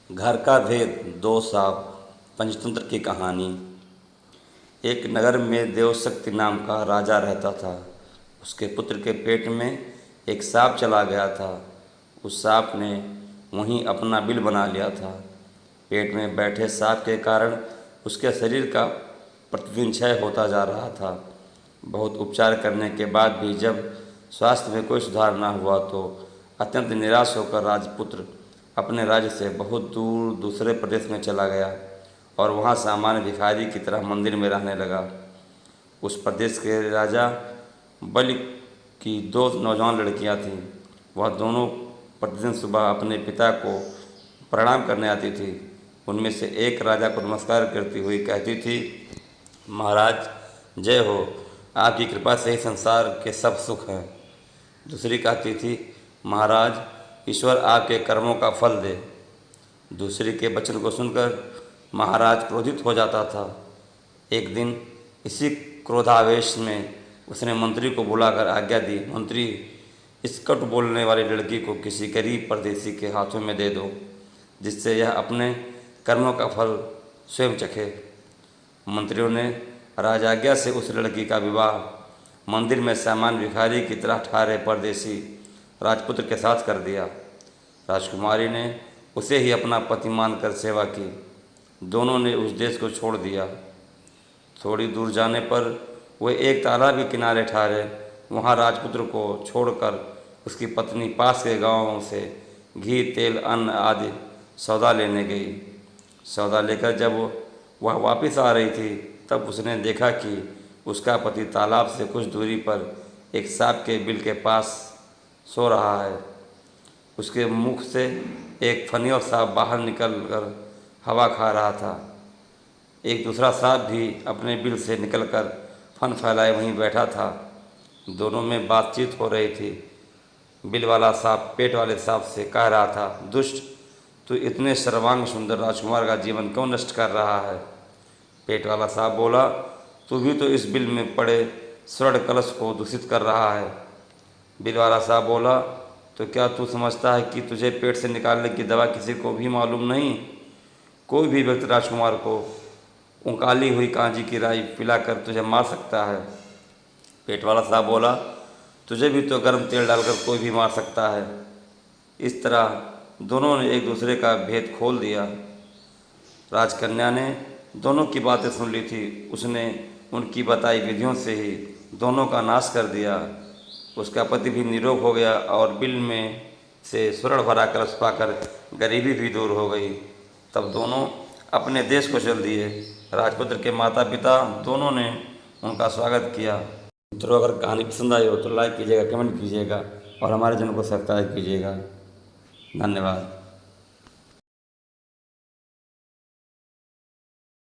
घर का भेद, दो सांप, पंचतंत्र की कहानी। एक नगर में देवशक्ति नाम का राजा रहता था। उसके पुत्र के पेट में एक सांप चला गया था। उस सांप ने वहीं अपना बिल बना लिया था। पेट में बैठे सांप के कारण उसके शरीर का प्रतिदिन क्षय होता जा रहा था। बहुत उपचार करने के बाद भी जब स्वास्थ्य में कोई सुधार न हुआ तो अत्यंत निराश होकर राजपुत्र अपने राज्य से बहुत दूर दूसरे प्रदेश में चला गया और वहाँ सामान्य भिखारी की तरह मंदिर में रहने लगा। उस प्रदेश के राजा बलि की दो नौजवान लड़कियाँ थीं। वह दोनों प्रतिदिन सुबह अपने पिता को प्रणाम करने आती थी। उनमें से एक राजा को नमस्कार करती हुई कहती थी, महाराज जय हो, आपकी कृपा से ही संसार के सब सुख हैं। दूसरी कहती थी, महाराज ईश्वर आपके कर्मों का फल दे। दूसरी के वचन को सुनकर महाराज क्रोधित हो जाता था। एक दिन इसी क्रोधावेश में उसने मंत्री को बुलाकर आज्ञा दी, मंत्री इस कटु बोलने वाली लड़की को किसी गरीब परदेसी के हाथों में दे दो, जिससे यह अपने कर्मों का फल स्वयं चखे। मंत्रियों ने राजाज्ञा से उस लड़की का विवाह मंदिर में सामान्य भिखारी की तरह ठहरे परदेसी राजपुत्र के साथ कर दिया। राजकुमारी ने उसे ही अपना पति मानकर सेवा की। दोनों ने उस देश को छोड़ दिया। थोड़ी दूर जाने पर वे एक तालाब के किनारे ठहरे। वहाँ राजपुत्र को छोड़कर उसकी पत्नी पास के गांव से घी, तेल, अन्न आदि सौदा लेने गई। सौदा लेकर जब वह वापस आ रही थी तब उसने देखा कि उसका पति तालाब से कुछ दूरी पर एक सांप के बिल के पास सो रहा है। उसके मुख से एक फनी और सांप बाहर निकलकर हवा खा रहा था। एक दूसरा सांप भी अपने बिल से निकलकर फन फैलाए वहीं बैठा था। दोनों में बातचीत हो रही थी। बिल वाला सांप पेट वाले सांप से कह रहा था, दुष्ट, तू इतने सर्वांग सुंदर राजकुमार का जीवन क्यों नष्ट कर रहा है? पेट वाला सांप बोला, तू भी तो इस बिल में पड़े स्वर्ण कलश को दूषित कर रहा है। बिल वाला सांप बोला, तो क्या तू समझता है कि तुझे पेट से निकालने की दवा किसी को भी मालूम नहीं? कोई भी व्यक्ति राजकुमार को उकाली हुई कांजी की राई पिलाकर तुझे मार सकता है। पेट वाला सांप बोला, तुझे भी तो गर्म तेल डालकर कोई भी मार सकता है। इस तरह दोनों ने एक दूसरे का भेद खोल दिया। राजकन्या ने दोनों की बातें सुन ली थी। उसने उनकी बताई विधियों से ही दोनों का नाश कर दिया। उसका पति भी निरोग हो गया और बिल में से स्वर्ण भरा कलश पाकर गरीबी भी दूर हो गई। तब दोनों अपने देश को चल दिए। राजपुत्र के माता पिता दोनों ने उनका स्वागत किया। मित्रों, अगर कहानी पसंद आई हो तो लाइक कीजिएगा, कमेंट कीजिएगा और हमारे चैनल को सब्सक्राइब कीजिएगा। धन्यवाद।